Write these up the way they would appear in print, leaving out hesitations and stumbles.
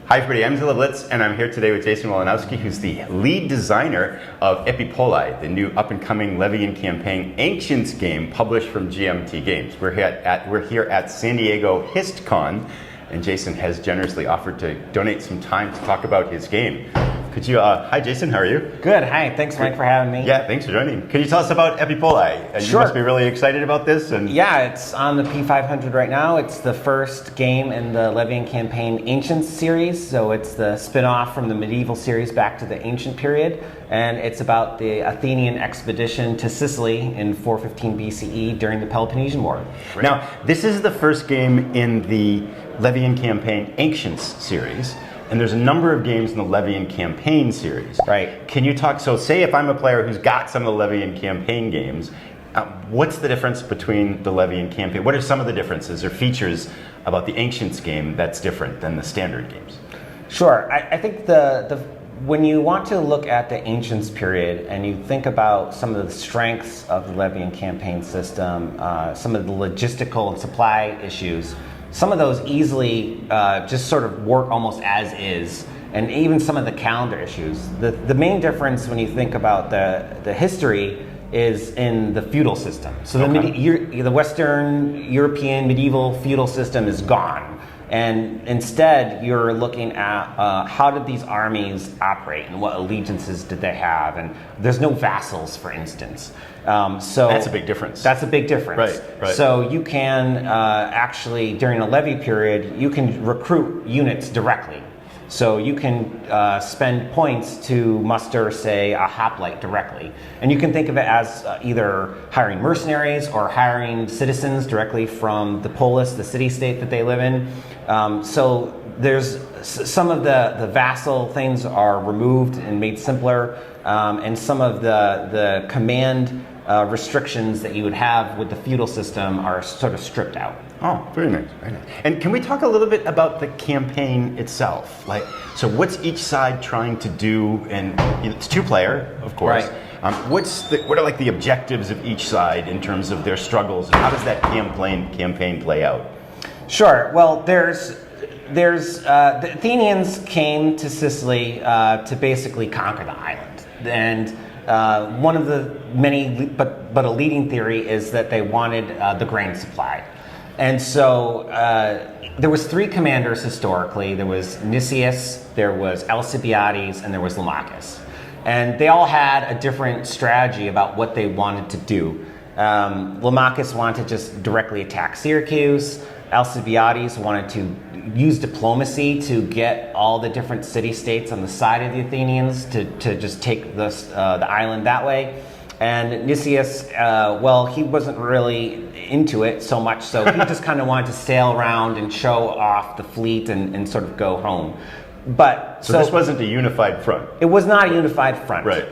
Hi everybody, I'm Zilla Blitz, and I'm here today with Jason Wolonoski, who's the lead designer of Epipolae, the new up-and-coming Levy Campaign Ancients game published from GMT Games. We're here at San Diego HistCon, and Jason has generously offered to donate some time to talk about his game. Could you, hi Jason, how are you? Good, hi, thanks Mike for having me. Yeah, thanks for joining. Could you tell us about Epipolae? Sure. You must be really excited about this. Yeah, it's on the P500 right now. It's the first game in the Levy Campaign Ancients series, so it's the spin-off from the medieval series back to the ancient period, and it's about the Athenian expedition to Sicily in 415 BCE during the Peloponnesian War. Right. Now, this is the first game in the Levy Campaign Ancients series. And there's a number of games in the Levy Campaign series. Right. Can you talk, so say if I'm a player who's got some of the Levy Campaign games, what's the difference between the Levy Campaign? What are some of the differences or features about the Ancients game that's different than the standard games? Sure. I think when you want to look at the Ancients period and you think about some of the strengths of the Levy Campaign system, some of the logistical and supply issues, some of those easily just sort of work almost as is, and even some of the calendar issues. The main difference when you think about the history is in the feudal system. So the Western European medieval feudal system is gone. And instead, you're looking at how did these armies operate and what allegiances did they have? And there's no vassals, for instance. So that's a big difference. That's a big difference. Right. So you can actually, during a levy period, you can recruit units directly. So you can spend points to muster, say, a hoplite directly. And you can think of it as either hiring mercenaries or hiring citizens directly from the polis, the city-state that they live in. So there's some of the vassal things are removed and made simpler, and some of the command restrictions that you would have with the feudal system are sort of stripped out. Oh, very nice, very nice. And can we talk a little bit about the campaign itself? So what's each side trying to do? And it's two-player, of course. Right. What are like the objectives of each side in terms of their struggles, and how does that campaign play out? Sure. Well, the Athenians came to Sicily to basically conquer the island, and one of the many, but a leading theory is that they wanted the grain supply. And so there was three commanders historically. There was Nicias, there was Alcibiades, and there was Lamachus. And they all had a different strategy about what they wanted to do. Lamachus wanted to just directly attack Syracuse. Alcibiades wanted to use diplomacy to get all the different city-states on the side of the Athenians to just take the island that way. And Nicias, well, he wasn't really into it so much, so he just kind of wanted to sail around and show off the fleet and sort of go home. But so this wasn't a unified front. It was not a unified front. Right.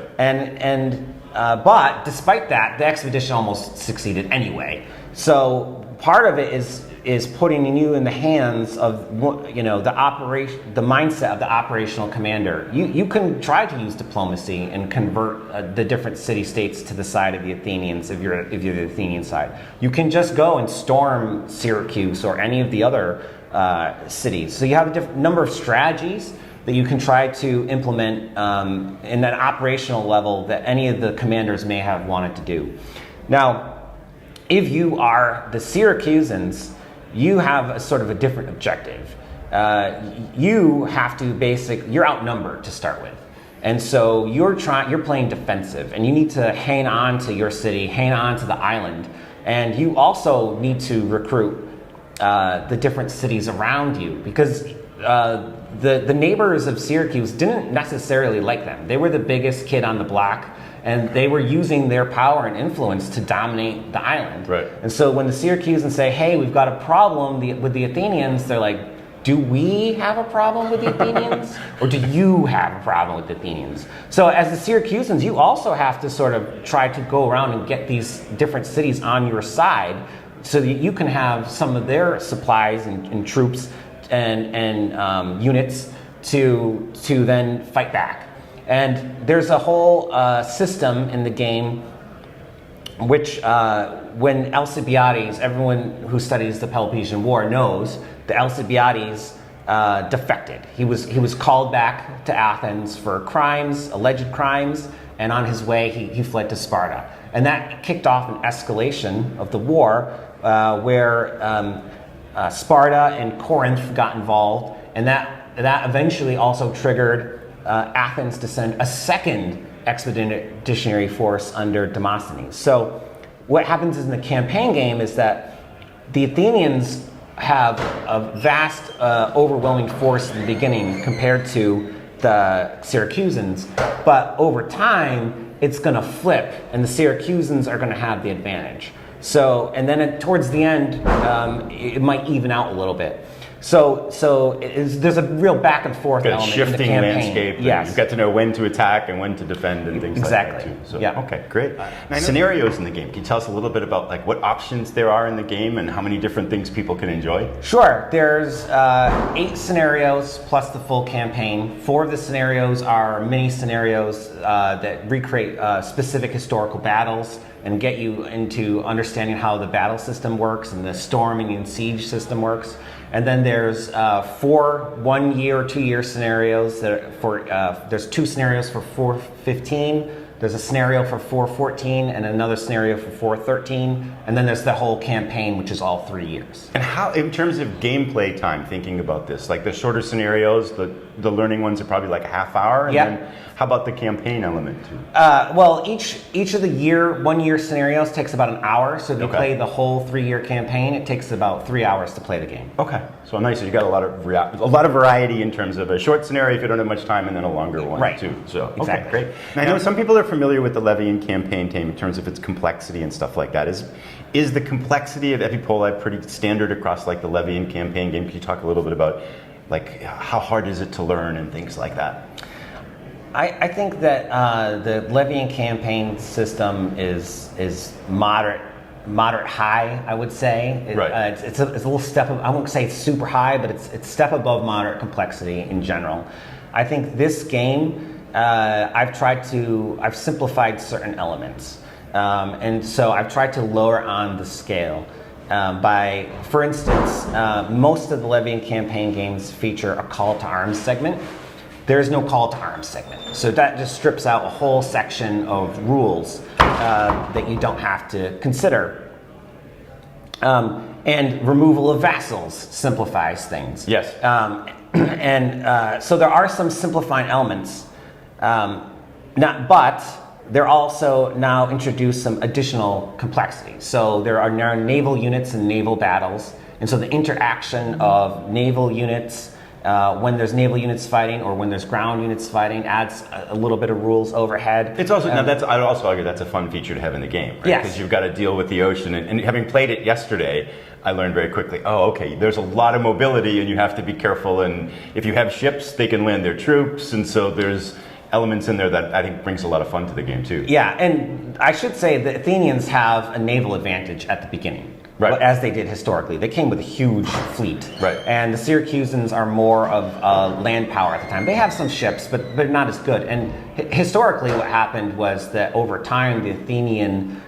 But despite that, the expedition almost succeeded anyway. So part of it is putting you in the hands of the mindset of the operational commander. You can try to use diplomacy and convert the different city-states to the side of the Athenians if you're the Athenian side. You can just go and storm Syracuse or any of the other cities. So you have a different number of strategies that you can try to implement in an operational level that any of the commanders may have wanted to do. Now, if you are the Syracusans, you have a sort of a different objective. You have to you're outnumbered to start with. And so you're playing defensive, and you need to hang on to your city, hang on to the island. And you also need to recruit the different cities around you, because the neighbors of Syracuse didn't necessarily like them. They were the biggest kid on the block, and they were using their power and influence to dominate the island. Right. And so when the Syracusans say, hey, we've got a problem with the Athenians, they're like, do we have a problem with the Athenians? Or do you have a problem with the Athenians? So as the Syracusans, you also have to sort of try to go around and get these different cities on your side so that you can have some of their supplies and troops and units to then fight back. And there's a whole system in the game which when Alcibiades, everyone who studies the Peloponnesian War knows, the Alcibiades defected. He was called back to Athens for crimes, alleged crimes, and on his way he fled to Sparta. And that kicked off an escalation of the war where Sparta and Corinth got involved, and that eventually also triggered Athens to send a second expeditionary force under Demosthenes. So what happens in the campaign game is that the Athenians have a vast, overwhelming force in the beginning compared to the Syracusans, but over time it's going to flip, and the Syracusans are going to have the advantage. So, and then towards the end, it might even out a little bit. So there's a real back and forth got a element shifting in the campaign. landscape. Yes. You've got to know when to attack and when to defend and things Exactly. like that too. So, Yeah. okay, great. Scenarios in the game. Can you tell us a little bit about like what options there are in the game and how many different things people can enjoy? Sure. There's 8 scenarios plus the full campaign. 4 of the scenarios are mini scenarios that recreate specific historical battles and get you into understanding how the battle system works and the storming and siege system works. And then there's 4 1-year or 2-year scenarios that are for there's 2 scenarios for 415. There's a scenario for 414 and another scenario for 413, and then there's the whole campaign, which is all 3 years. And how, in terms of gameplay time, thinking about this, like the shorter scenarios, the learning ones are probably like a half hour, and then how about the campaign element too? Well, each of the 1-year scenarios takes about an hour. So if you play the whole 3-year campaign, it takes about 3 hours to play the game. Okay, so nice. So you got a lot of variety in terms of a short scenario if you don't have much time, and then a longer one too. So exactly. Great. And I know some people are familiar with the Levy Campaign team in terms of its complexity and stuff like that. Is the complexity of Epipolae pretty standard across like the Levy Campaign game? Can you talk a little bit about like how hard is it to learn and things like that? I think that the Levy Campaign system is moderate high, I would say. It's a little step. I won't say it's super high, but it's step above moderate complexity in general. I think this game, I've simplified certain elements, and so I've tried to lower on the scale. For instance, most of the Levy Campaign games feature a call to arms segment. There is no call to arms segment. So that just strips out a whole section of rules that you don't have to consider. And removal of vassals simplifies things. Yes. So there are some simplifying elements, but they're also now introduced some additional complexity. So there are now naval units and naval battles. And so the interaction of naval units when there's naval units fighting or when there's ground units fighting adds a little bit of rules overhead. It's also I'd also argue that's a fun feature to have in the game, right? Yes. Because you've got to deal with the ocean, and having played it yesterday, I learned very quickly, there's a lot of mobility and you have to be careful, and if you have ships, they can land their troops, and so there's elements in there that I think brings a lot of fun to the game too. Yeah, and I should say the Athenians have a naval advantage at the beginning. Right. As they did historically. They came with a huge fleet. Right. And the Syracusans are more of land power at the time. They have some ships, but not as good. And historically what happened was that over time the Athenian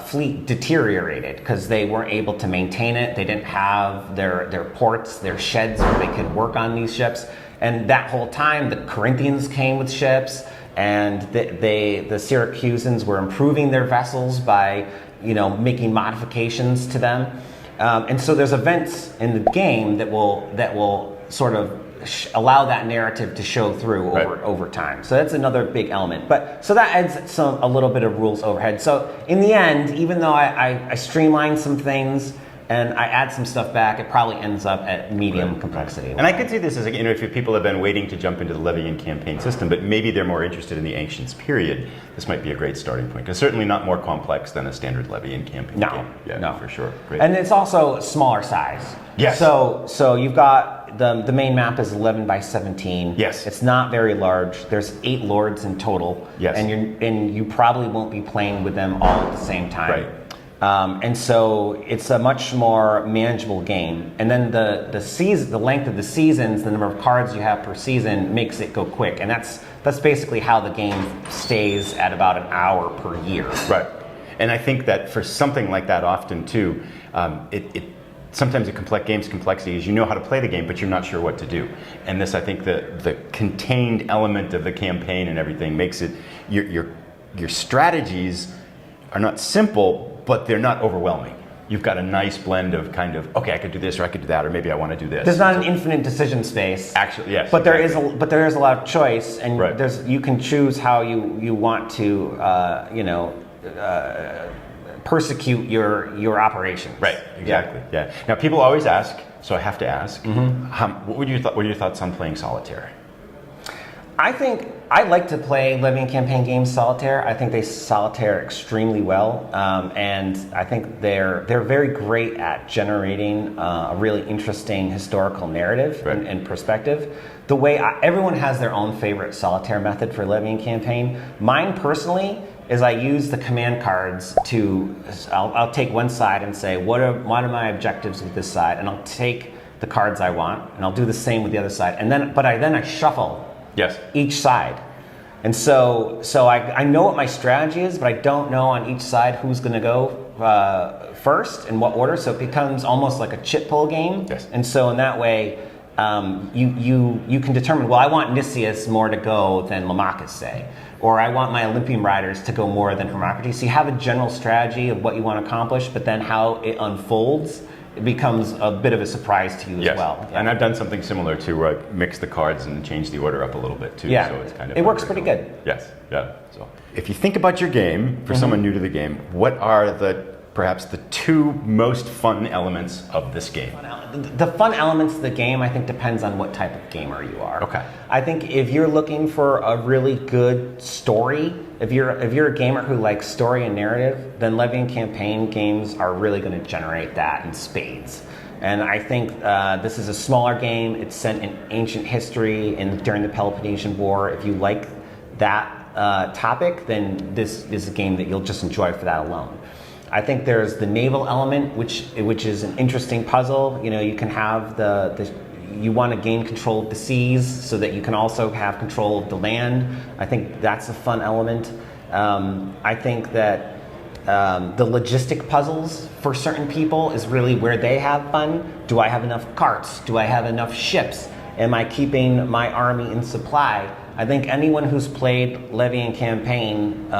fleet deteriorated because they weren't able to maintain it. They didn't have their ports, their sheds where they could work on these ships. And that whole time the Corinthians came with ships, and the Syracusans were improving their vessels by making modifications to them, and so there's events in the game that will sort of allow that narrative to show through over time. So that's another big element. But so that adds a little bit of rules overhead. So in the end, even though I streamline some things and I add some stuff back, it probably ends up at medium complexity. And I could see this as if people have been waiting to jump into the Levy Campaign system, but maybe they're more interested in the Ancients period. This might be a great starting point, because certainly not more complex than a standard Levy Campaign game. Yeah, for sure. Great. And it's also smaller size. Yes. So you've got the main map is 11 by 17. Yes. It's not very large. There's 8 lords in total. Yes. And you probably won't be playing with them all at the same time. Right. And so it's a much more manageable game. And then the length of the seasons, the number of cards you have per season, makes it go quick. And that's basically how the game stays at about an hour per year. Right. And I think that for something like that, often too, it sometimes a complex game's complexity is you know how to play the game, but you're not sure what to do. And this, I think, the contained element of the campaign and everything makes it your strategies are not simple, but they're not overwhelming. You've got a nice blend of kind of, okay, I could do this or I could do that, or maybe I want to do this. There's not an infinite decision space. Actually, yes. But exactly. there is a lot of choice, and Right. you can choose how you want to persecute your operations. Right. Exactly. Yeah. Now people always ask, so I have to ask, what are your thoughts on playing solitaire? I think I like to play Levy Campaign Games solitaire. I think they solitaire extremely well, and I think they're very great at generating a really interesting historical narrative and perspective. The way everyone has their own favorite solitaire method for Levy Campaign. Mine personally is I use the command cards to. I'll take one side and say what are my objectives with this side, and I'll take the cards I want, and I'll do the same with the other side, and then I shuffle. Yes. Each side. And so I know what my strategy is, but I don't know on each side who's going to go first in what order. So it becomes almost like a chip pull game. Yes. And so in that way, you can determine, well, I want Nicias more to go than Lamachus, say. Or I want my Olympian riders to go more than Hermocrates. So you have a general strategy of what you want to accomplish, but then how it unfolds, it becomes a bit of a surprise to you as well. Yeah. And I've done something similar too, where I mix the cards and change the order up a little bit too. Yeah, so it's kind of it works pretty good. Yes, yeah. So if you think about your game, for someone new to the game, what are perhaps the two most fun elements of this game? The fun elements of the game, I think, depends on what type of gamer you are. Okay. I think if you're looking for a really good story, if you're a gamer who likes story and narrative, then Levy and Campaign games are really going to generate that in spades. And I think this is a smaller game. It's set in ancient history and during the Peloponnesian War. If you like that topic, then this is a game that you'll just enjoy for that alone. I think there's the naval element, which is an interesting puzzle. You know, you can have you want to gain control of the seas so that you can also have control of the land. I think that's a fun element. I think that the logistic puzzles for certain people is really where they have fun. Do I have enough carts? Do I have enough ships? Am I keeping my army in supply? I think anyone who's played Levy and Campaign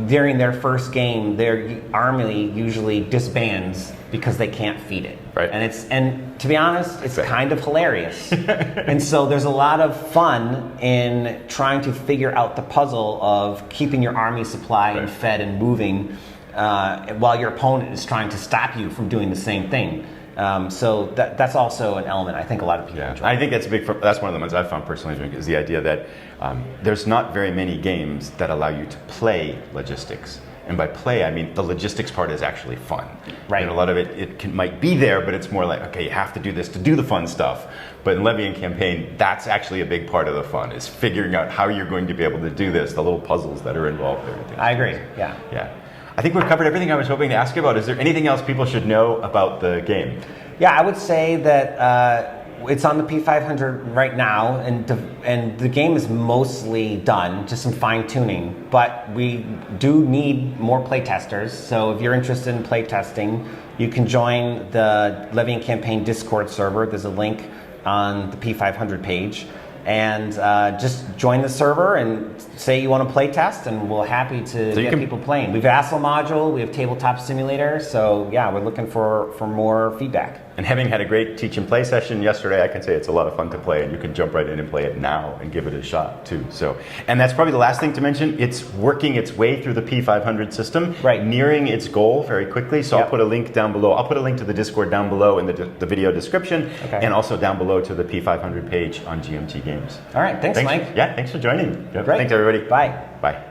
during their first game, their army usually disbands because they can't feed it. Right. And to be honest, it's kind of hilarious. And so there's a lot of fun in trying to figure out the puzzle of keeping your army supplied and fed and moving while your opponent is trying to stop you from doing the same thing. So that's also an element I think a lot of people enjoy. I think that's that's one of the ones I've found personally is the idea that there's not very many games that allow you to play logistics. And by play, I mean the logistics part is actually fun. Right. And a lot of it might be there, but it's more like, okay, you have to do this to do the fun stuff. But in Levy and Campaign, that's actually a big part of the fun, is figuring out how you're going to be able to do this, the little puzzles that are involved there. I agree, yeah. Yeah. I think we've covered everything I was hoping to ask you about. Is there anything else people should know about the game? Yeah, I would say that it's on the P500 right now, and the game is mostly done, just some fine tuning. But we do need more playtesters. So if you're interested in playtesting, you can join the Levy and Campaign Discord server. There's a link on the P500 page. And just join the server and say you want to play test, and we're happy to get people playing. We have Vassal module, we have Tabletop Simulator, so yeah, we're looking for more feedback. And having had a great teach and play session yesterday, I can say it's a lot of fun to play, and you can jump right in and play it now and give it a shot too. So, and that's probably the last thing to mention. It's working its way through the P500 system, nearing its goal very quickly. So I'll put a link down below. I'll put a link to the Discord down below in the video description, and also down below to the P500 page on GMT Games. All right, thanks Mike. Yeah, thanks for joining. Great. Thanks everybody. Bye. Bye.